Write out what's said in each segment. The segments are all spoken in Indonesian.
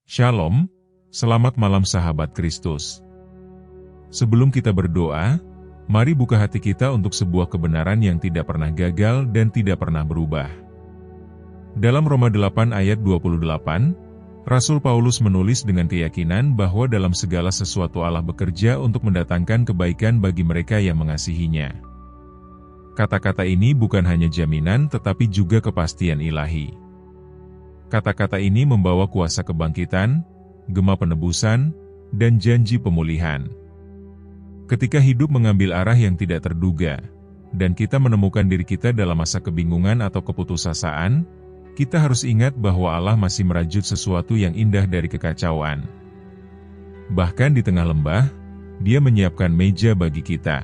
Shalom, selamat malam sahabat Kristus. Sebelum kita berdoa, mari buka hati kita untuk sebuah kebenaran yang tidak pernah gagal dan tidak pernah berubah. Dalam Roma 8 ayat 28, Rasul Paulus menulis dengan keyakinan bahwa dalam segala sesuatu Allah bekerja untuk mendatangkan kebaikan bagi mereka yang mengasihinya. Kata-kata ini bukan hanya jaminan tetapi juga kepastian ilahi. Kata-kata ini membawa kuasa kebangkitan, gema penebusan, dan janji pemulihan. Ketika hidup mengambil arah yang tidak terduga, dan kita menemukan diri kita dalam masa kebingungan atau keputusasaan, kita harus ingat bahwa Allah masih merajut sesuatu yang indah dari kekacauan. Bahkan di tengah lembah, Dia menyiapkan meja bagi kita.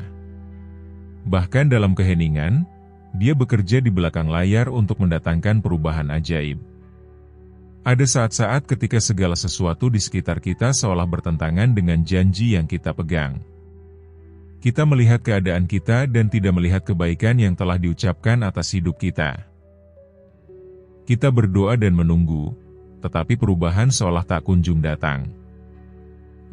Bahkan dalam keheningan, Dia bekerja di belakang layar untuk mendatangkan perubahan ajaib. Ada saat-saat ketika segala sesuatu di sekitar kita seolah bertentangan dengan janji yang kita pegang. Kita melihat keadaan kita dan tidak melihat kebaikan yang telah diucapkan atas hidup kita. Kita berdoa dan menunggu, tetapi perubahan seolah tak kunjung datang.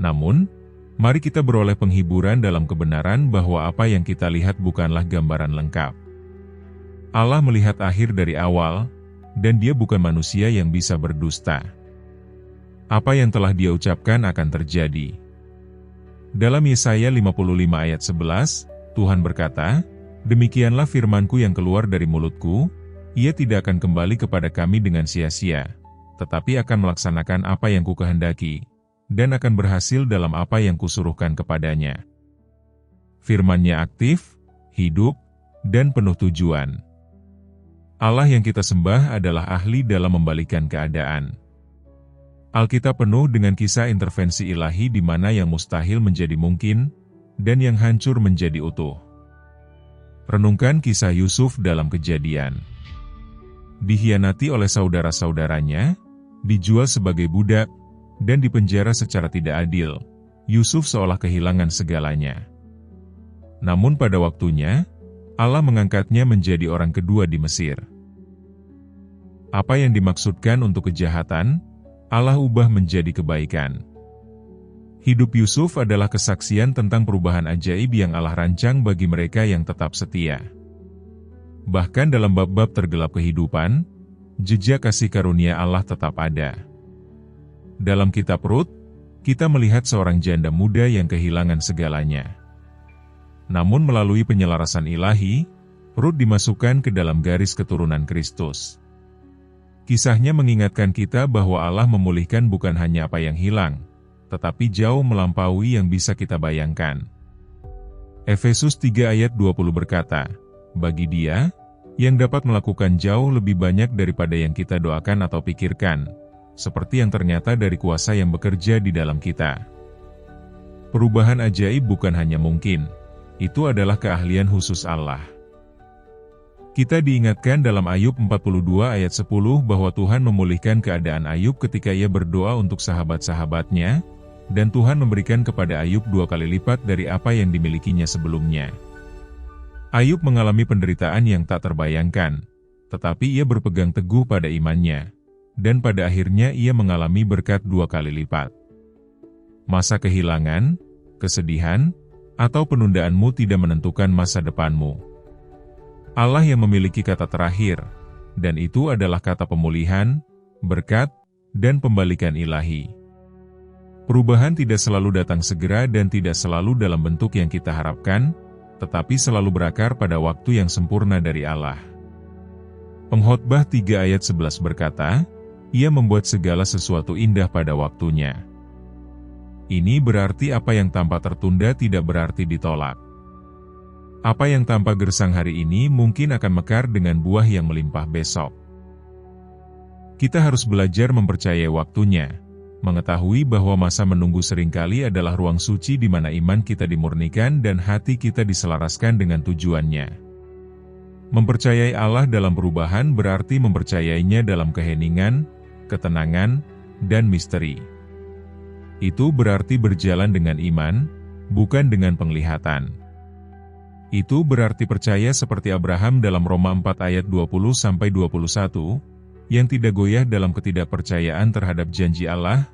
Namun, mari kita beroleh penghiburan dalam kebenaran bahwa apa yang kita lihat bukanlah gambaran lengkap. Allah melihat akhir dari awal, dan Dia bukan manusia yang bisa berdusta. Apa yang telah Dia ucapkan akan terjadi. Dalam Yesaya 55 ayat 11, Tuhan berkata, "Demikianlah firman-Ku yang keluar dari mulut-Ku, ia tidak akan kembali kepada Kami dengan sia-sia, tetapi akan melaksanakan apa yang Kukehendaki, dan akan berhasil dalam apa yang Kusuruhkan kepadanya." Firman-Nya aktif, hidup, dan penuh tujuan. Allah yang kita sembah adalah ahli dalam membalikkan keadaan. Alkitab penuh dengan kisah intervensi ilahi di mana yang mustahil menjadi mungkin, dan yang hancur menjadi utuh. Renungkan kisah Yusuf dalam Kejadian. Dikhianati oleh saudara-saudaranya, dijual sebagai budak, dan dipenjara secara tidak adil, Yusuf seolah kehilangan segalanya. Namun pada waktunya, Allah mengangkatnya menjadi orang kedua di Mesir. Apa yang dimaksudkan untuk kejahatan, Allah ubah menjadi kebaikan. Hidup Yusuf adalah kesaksian tentang perubahan ajaib yang Allah rancang bagi mereka yang tetap setia. Bahkan dalam bab-bab tergelap kehidupan, jejak kasih karunia Allah tetap ada. Dalam kitab Rut, kita melihat seorang janda muda yang kehilangan segalanya. Namun melalui penyelarasan ilahi, Rut dimasukkan ke dalam garis keturunan Kristus. Kisahnya mengingatkan kita bahwa Allah memulihkan bukan hanya apa yang hilang, tetapi jauh melampaui yang bisa kita bayangkan. Efesus 3 ayat 20 berkata, "Bagi Dia, yang dapat melakukan jauh lebih banyak daripada yang kita doakan atau pikirkan, seperti yang ternyata dari kuasa yang bekerja di dalam kita." Perubahan ajaib bukan hanya mungkin, itu adalah keahlian khusus Allah. Kita diingatkan dalam Ayub 42 ayat 10 bahwa Tuhan memulihkan keadaan Ayub ketika ia berdoa untuk sahabat-sahabatnya, dan Tuhan memberikan kepada Ayub 2 kali lipat dari apa yang dimilikinya sebelumnya. Ayub mengalami penderitaan yang tak terbayangkan, tetapi ia berpegang teguh pada imannya, dan pada akhirnya ia mengalami berkat 2 kali lipat. Masa kehilangan, kesedihan, atau penundaanmu tidak menentukan masa depanmu. Allah yang memiliki kata terakhir, dan itu adalah kata pemulihan, berkat, dan pembalikan ilahi. Perubahan tidak selalu datang segera dan tidak selalu dalam bentuk yang kita harapkan, tetapi selalu berakar pada waktu yang sempurna dari Allah. Pengkhotbah 3 ayat 11 berkata, "Ia membuat segala sesuatu indah pada waktunya." Ini berarti apa yang tampak tertunda tidak berarti ditolak. Apa yang tampak gersang hari ini mungkin akan mekar dengan buah yang melimpah besok. Kita harus belajar mempercayai waktunya, mengetahui bahwa masa menunggu seringkali adalah ruang suci di mana iman kita dimurnikan dan hati kita diselaraskan dengan tujuannya. Mempercayai Allah dalam perubahan berarti mempercayainya dalam keheningan, ketenangan, dan misteri. Itu berarti berjalan dengan iman, bukan dengan penglihatan. Itu berarti percaya seperti Abraham dalam Roma 4 ayat 20-21, yang tidak goyah dalam ketidakpercayaan terhadap janji Allah,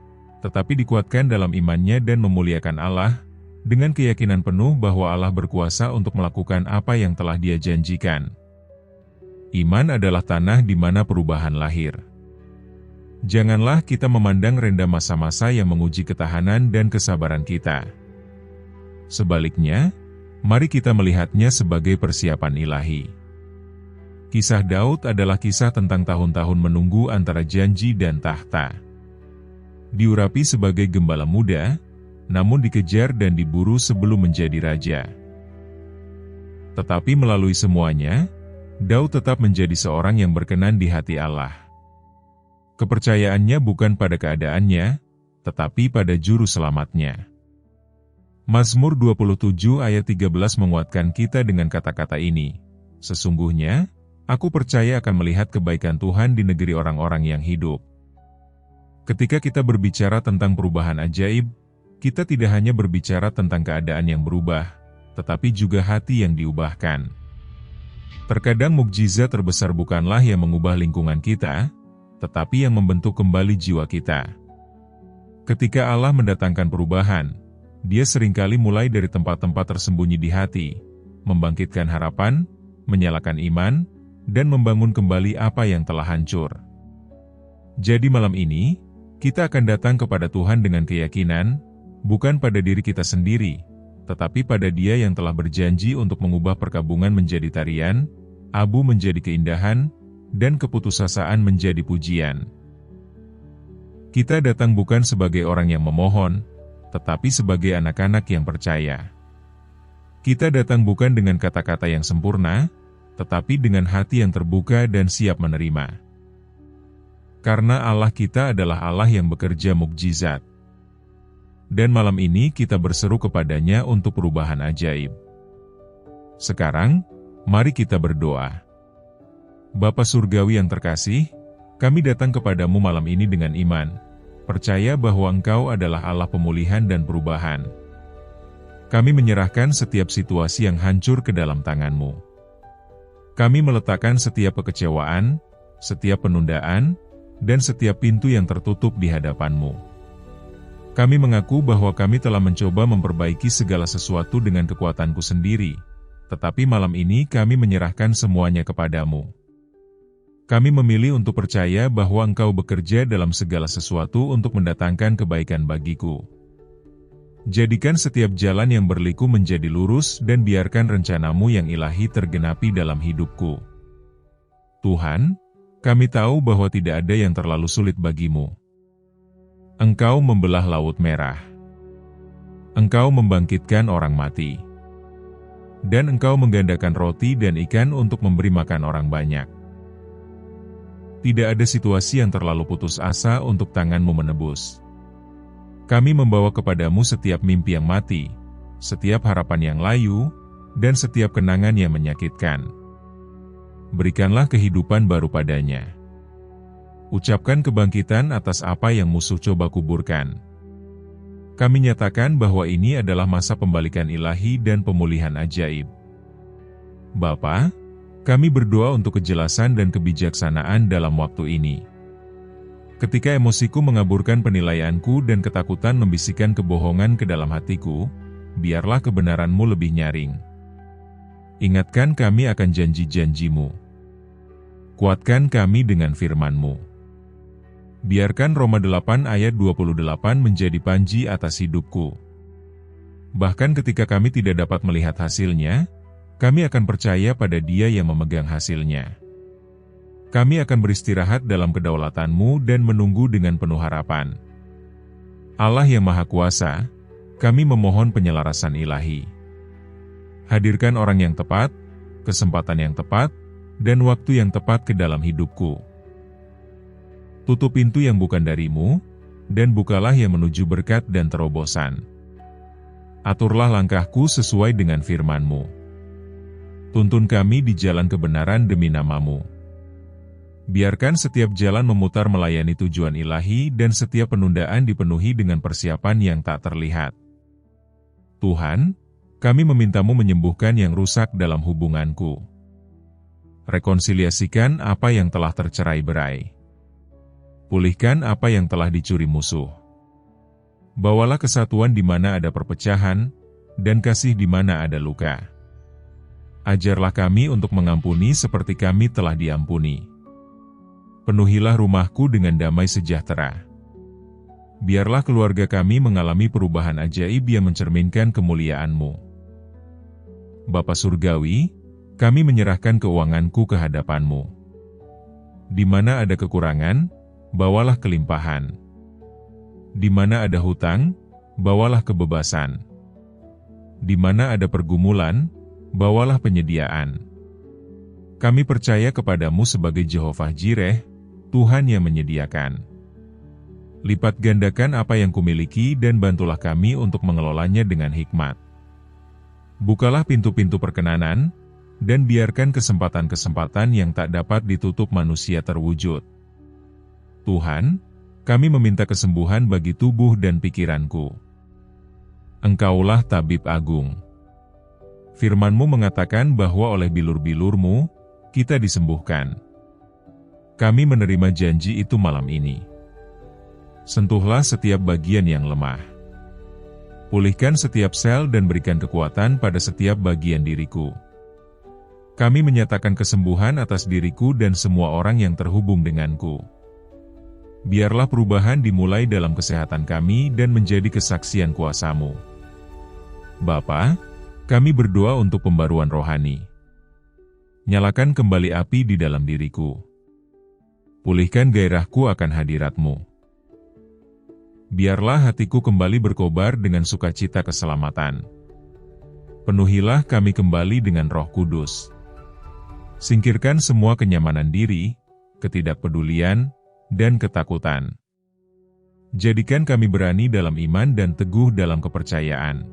tetapi dikuatkan dalam imannya dan memuliakan Allah, dengan keyakinan penuh bahwa Allah berkuasa untuk melakukan apa yang telah Dia janjikan. Iman adalah tanah di mana perubahan lahir. Janganlah kita memandang rendah masa-masa yang menguji ketahanan dan kesabaran kita. Sebaliknya, mari kita melihatnya sebagai persiapan ilahi. Kisah Daud adalah kisah tentang tahun-tahun menunggu antara janji dan tahta. Diurapi sebagai gembala muda, namun dikejar dan diburu sebelum menjadi raja. Tetapi melalui semuanya, Daud tetap menjadi seorang yang berkenan di hati Allah. Kepercayaannya bukan pada keadaannya, tetapi pada juru selamatnya. Mazmur 27 ayat 13 menguatkan kita dengan kata-kata ini, "Sesungguhnya, aku percaya akan melihat kebaikan Tuhan di negeri orang-orang yang hidup." Ketika kita berbicara tentang perubahan ajaib, kita tidak hanya berbicara tentang keadaan yang berubah, tetapi juga hati yang diubahkan. Terkadang mukjizat terbesar bukanlah yang mengubah lingkungan kita, tetapi yang membentuk kembali jiwa kita. Ketika Allah mendatangkan perubahan, Dia seringkali mulai dari tempat-tempat tersembunyi di hati, membangkitkan harapan, menyalakan iman, dan membangun kembali apa yang telah hancur. Jadi malam ini, kita akan datang kepada Tuhan dengan keyakinan, bukan pada diri kita sendiri, tetapi pada Dia yang telah berjanji untuk mengubah perkabungan menjadi tarian, abu menjadi keindahan, dan keputusasaan menjadi pujian. Kita datang bukan sebagai orang yang memohon, tetapi sebagai anak-anak yang percaya. Kita datang bukan dengan kata-kata yang sempurna, tetapi dengan hati yang terbuka dan siap menerima. Karena Allah kita adalah Allah yang bekerja mukjizat. Dan malam ini kita berseru kepadanya untuk perubahan ajaib. Sekarang, mari kita berdoa. Bapa Surgawi yang terkasih, kami datang kepadamu malam ini dengan iman, percaya bahwa Engkau adalah Allah pemulihan dan perubahan. Kami menyerahkan setiap situasi yang hancur ke dalam tangan-Mu. Kami meletakkan setiap kekecewaan, setiap penundaan, dan setiap pintu yang tertutup di hadapan-Mu. Kami mengaku bahwa kami telah mencoba memperbaiki segala sesuatu dengan kekuatanku sendiri, tetapi malam ini kami menyerahkan semuanya kepadamu. Kami memilih untuk percaya bahwa Engkau bekerja dalam segala sesuatu untuk mendatangkan kebaikan bagiku. Jadikan setiap jalan yang berliku menjadi lurus dan biarkan rencana-Mu yang ilahi tergenapi dalam hidupku. Tuhan, kami tahu bahwa tidak ada yang terlalu sulit bagimu. Engkau membelah Laut Merah. Engkau membangkitkan orang mati. Dan Engkau menggandakan roti dan ikan untuk memberi makan orang banyak. Tidak ada situasi yang terlalu putus asa untuk tangan-Mu menebus. Kami membawa kepadamu setiap mimpi yang mati, setiap harapan yang layu, dan setiap kenangan yang menyakitkan. Berikanlah kehidupan baru padanya. Ucapkan kebangkitan atas apa yang musuh coba kuburkan. Kami nyatakan bahwa ini adalah masa pembalikan ilahi dan pemulihan ajaib. Bapa, kami berdoa untuk kejelasan dan kebijaksanaan dalam waktu ini. Ketika emosiku mengaburkan penilaianku dan ketakutan membisikkan kebohongan ke dalam hatiku, biarlah kebenaran-Mu lebih nyaring. Ingatkan kami akan janji-janji-Mu. Kuatkan kami dengan firman-Mu. Biarkan Roma 8 ayat 28 menjadi panji atas hidupku. Bahkan ketika kami tidak dapat melihat hasilnya, kami akan percaya pada Dia yang memegang hasilnya. Kami akan beristirahat dalam kedaulatan-Mu dan menunggu dengan penuh harapan. Allah yang Maha Kuasa, kami memohon penyelarasan ilahi. Hadirkan orang yang tepat, kesempatan yang tepat, dan waktu yang tepat ke dalam hidupku. Tutup pintu yang bukan dari-Mu, dan bukalah yang menuju berkat dan terobosan. Aturlah langkahku sesuai dengan firman-Mu. Tuntun kami di jalan kebenaran demi nama-Mu. Biarkan setiap jalan memutar melayani tujuan ilahi dan setiap penundaan dipenuhi dengan persiapan yang tak terlihat. Tuhan, kami meminta-Mu menyembuhkan yang rusak dalam hubunganku. Rekonsiliasikan apa yang telah tercerai-berai. Pulihkan apa yang telah dicuri musuh. Bawalah kesatuan di mana ada perpecahan, dan kasih di mana ada luka. Ajarlah kami untuk mengampuni seperti kami telah diampuni. Penuhilah rumahku dengan damai sejahtera. Biarlah keluarga kami mengalami perubahan ajaib yang mencerminkan kemuliaan-Mu. Bapa Surgawi, kami menyerahkan keuanganku ke hadapan-Mu. Di mana ada kekurangan, bawalah kelimpahan. Di mana ada hutang, bawalah kebebasan. Di mana ada pergumulan, bawalah penyediaan. Kami percaya kepadamu sebagai Jehovah Jireh, Tuhan yang menyediakan. Lipat gandakan apa yang kumiliki dan bantulah kami untuk mengelolanya dengan hikmat. Bukalah pintu-pintu perkenanan, dan biarkan kesempatan-kesempatan yang tak dapat ditutup manusia terwujud. Tuhan, kami meminta kesembuhan bagi tubuh dan pikiranku. Engkaulah tabib agung. Firman-Mu mengatakan bahwa oleh bilur-bilur-Mu, kita disembuhkan. Kami menerima janji itu malam ini. Sentuhlah setiap bagian yang lemah. Pulihkan setiap sel dan berikan kekuatan pada setiap bagian diriku. Kami menyatakan kesembuhan atas diriku dan semua orang yang terhubung denganku. Biarlah perubahan dimulai dalam kesehatan kami dan menjadi kesaksian kuasa-Mu. Bapa, kami berdoa untuk pembaruan rohani. Nyalakan kembali api di dalam diriku. Pulihkan gairahku akan hadirat-Mu. Biarlah hatiku kembali berkobar dengan sukacita keselamatan. Penuhilah kami kembali dengan Roh Kudus. Singkirkan semua kenyamanan diri, ketidakpedulian, dan ketakutan. Jadikan kami berani dalam iman dan teguh dalam kepercayaan.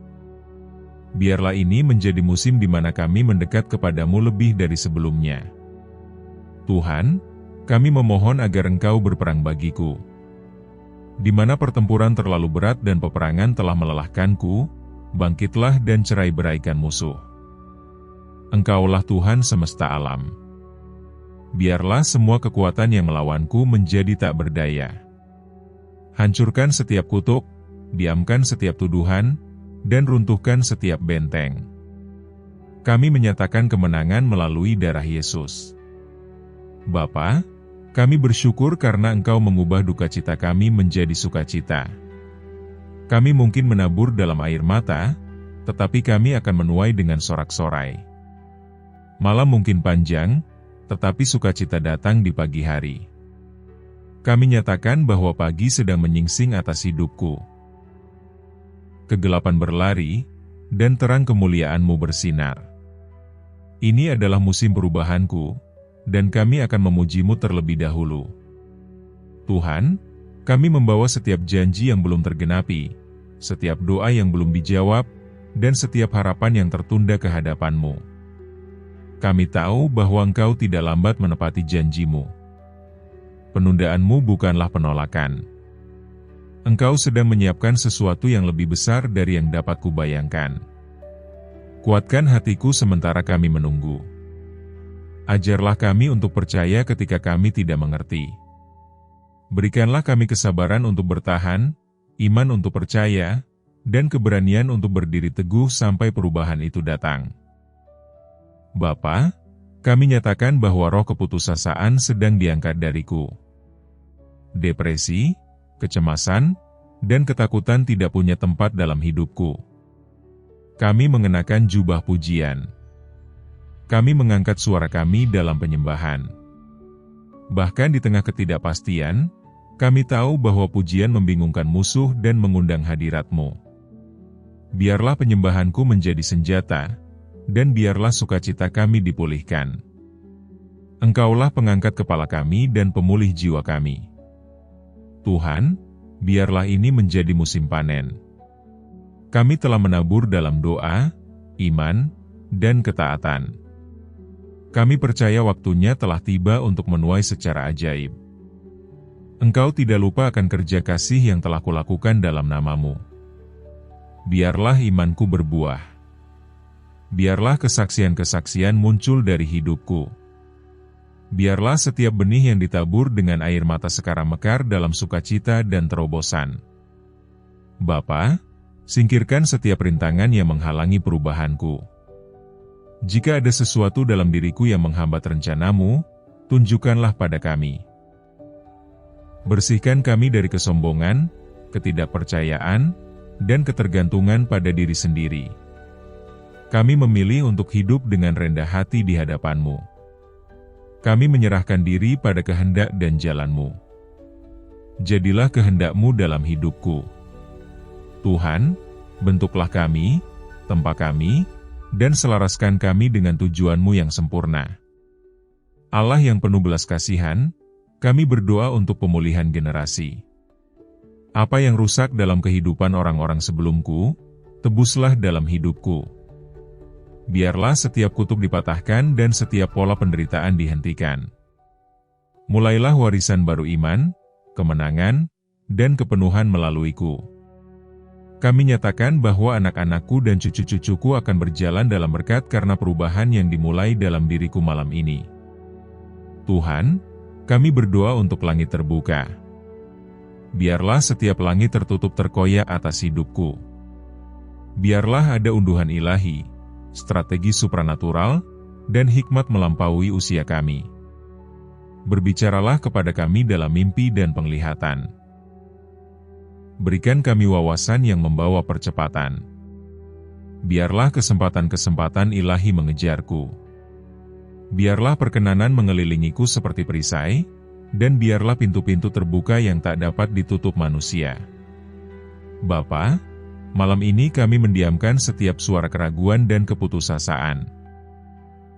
Biarlah ini menjadi musim di mana kami mendekat kepadamu lebih dari sebelumnya. Tuhan, kami memohon agar Engkau berperang bagiku. Di mana pertempuran terlalu berat dan peperangan telah melelahkanku, bangkitlah dan cerai-beraikan musuh. Engkaulah Tuhan semesta alam. Biarlah semua kekuatan yang melawanku menjadi tak berdaya. Hancurkan setiap kutuk, diamkan setiap tuduhan, dan runtuhkan setiap benteng. Kami menyatakan kemenangan melalui darah Yesus. Bapa, kami bersyukur karena Engkau mengubah duka cita kami menjadi sukacita. Kami mungkin menabur dalam air mata, tetapi kami akan menuai dengan sorak-sorai. Malam mungkin panjang, tetapi sukacita datang di pagi hari. Kami nyatakan bahwa pagi sedang menyingsing atas hidupku. Kegelapan berlari, dan terang kemuliaan-Mu bersinar. Ini adalah musim perubahanku, dan kami akan memuji-Mu terlebih dahulu. Tuhan, kami membawa setiap janji yang belum tergenapi, setiap doa yang belum dijawab, dan setiap harapan yang tertunda ke hadapan-Mu. Kami tahu bahwa Engkau tidak lambat menepati janji-Mu. Penundaan-Mu bukanlah penolakan. Engkau sedang menyiapkan sesuatu yang lebih besar dari yang dapat kubayangkan. Kuatkan hatiku sementara kami menunggu. Ajarlah kami untuk percaya ketika kami tidak mengerti. Berikanlah kami kesabaran untuk bertahan, iman untuk percaya, dan keberanian untuk berdiri teguh sampai perubahan itu datang. Bapa, kami nyatakan bahwa roh keputusasaan sedang diangkat dariku. Depresi, kecemasan, dan ketakutan tidak punya tempat dalam hidupku. Kami mengenakan jubah pujian. Kami mengangkat suara kami dalam penyembahan. Bahkan di tengah ketidakpastian, kami tahu bahwa pujian membingungkan musuh dan mengundang hadirat-Mu. Biarlah penyembahanku menjadi senjata, dan biarlah sukacita kami dipulihkan. Engkaulah pengangkat kepala kami dan pemulih jiwa kami. Tuhan, biarlah ini menjadi musim panen. Kami telah menabur dalam doa, iman, dan ketaatan. Kami percaya waktunya telah tiba untuk menuai secara ajaib. Engkau tidak lupa akan kerja kasih yang telah kulakukan dalam nama-Mu. Biarlah imanku berbuah. Biarlah kesaksian-kesaksian muncul dari hidupku. Biarlah setiap benih yang ditabur dengan air mata sekarang mekar dalam sukacita dan terobosan. Bapa, singkirkan setiap rintangan yang menghalangi perubahanku. Jika ada sesuatu dalam diriku yang menghambat rencanamu, tunjukkanlah pada kami. Bersihkan kami dari kesombongan, ketidakpercayaan, dan ketergantungan pada diri sendiri. Kami memilih untuk hidup dengan rendah hati di hadapan-Mu. Kami menyerahkan diri pada kehendak dan jalan-Mu. Jadilah kehendak-Mu dalam hidupku. Tuhan, bentuklah kami, tempa kami, dan selaraskan kami dengan tujuan-Mu yang sempurna. Allah yang penuh belas kasihan, kami berdoa untuk pemulihan generasi. Apa yang rusak dalam kehidupan orang-orang sebelumku, tebuslah dalam hidupku. Biarlah setiap kutuk dipatahkan dan setiap pola penderitaan dihentikan. Mulailah warisan baru iman, kemenangan, dan kepenuhan melaluiku. Kami nyatakan bahwa anak-anakku dan cucu-cucuku akan berjalan dalam berkat karena perubahan yang dimulai dalam diriku malam ini. Tuhan, kami berdoa untuk langit terbuka. Biarlah setiap langit tertutup terkoyak atas hidupku. Biarlah ada unduhan ilahi, strategi supranatural, dan hikmat melampaui usia kami. Berbicaralah kepada kami dalam mimpi dan penglihatan. Berikan kami wawasan yang membawa percepatan. Biarlah kesempatan-kesempatan ilahi mengejarku. Biarlah perkenanan mengelilingiku seperti perisai, dan biarlah pintu-pintu terbuka yang tak dapat ditutup manusia. Bapa, malam ini kami mendiamkan setiap suara keraguan dan keputusasaan.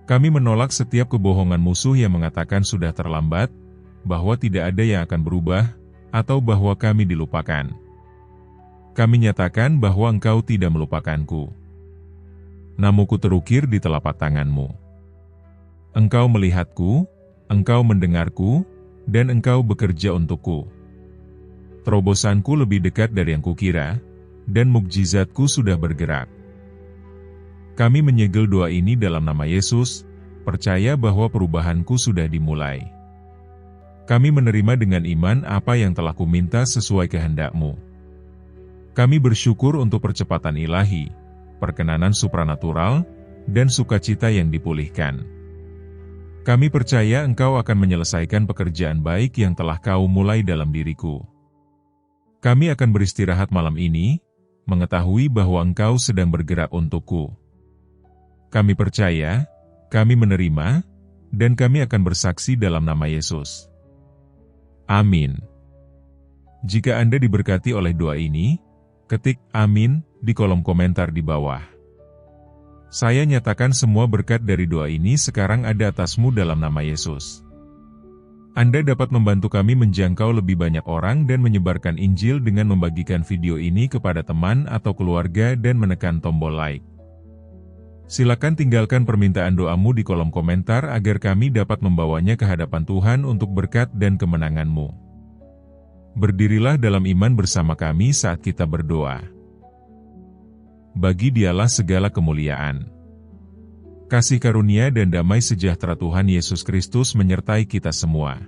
Kami menolak setiap kebohongan musuh yang mengatakan sudah terlambat, bahwa tidak ada yang akan berubah, atau bahwa kami dilupakan. Kami nyatakan bahwa Engkau tidak melupakanku. Namaku terukir di telapak tangan-Mu. Engkau melihatku, Engkau mendengarku, dan Engkau bekerja untukku. Terobosanku lebih dekat dari yang kukira, dan mukjizatku sudah bergerak. Kami menyegel doa ini dalam nama Yesus, percaya bahwa perubahanku sudah dimulai. Kami menerima dengan iman apa yang telah kuminta sesuai kehendak-Mu. Kami bersyukur untuk percepatan ilahi, perkenanan supranatural, dan sukacita yang dipulihkan. Kami percaya Engkau akan menyelesaikan pekerjaan baik yang telah Kau mulai dalam diriku. Kami akan beristirahat malam ini, mengetahui bahwa Engkau sedang bergerak untukku. Kami percaya, kami menerima, dan kami akan bersaksi dalam nama Yesus. Amin. Jika Anda diberkati oleh doa ini, ketik "Amin" di kolom komentar di bawah. Saya nyatakan semua berkat dari doa ini sekarang ada atasmu dalam nama Yesus. Anda dapat membantu kami menjangkau lebih banyak orang dan menyebarkan Injil dengan membagikan video ini kepada teman atau keluarga dan menekan tombol like. Silakan tinggalkan permintaan doamu di kolom komentar agar kami dapat membawanya ke hadapan Tuhan untuk berkat dan kemenangan-Mu. Berdirilah dalam iman bersama kami saat kita berdoa. Bagi Dialah segala kemuliaan. Kasih karunia dan damai sejahtera Tuhan Yesus Kristus menyertai kita semua.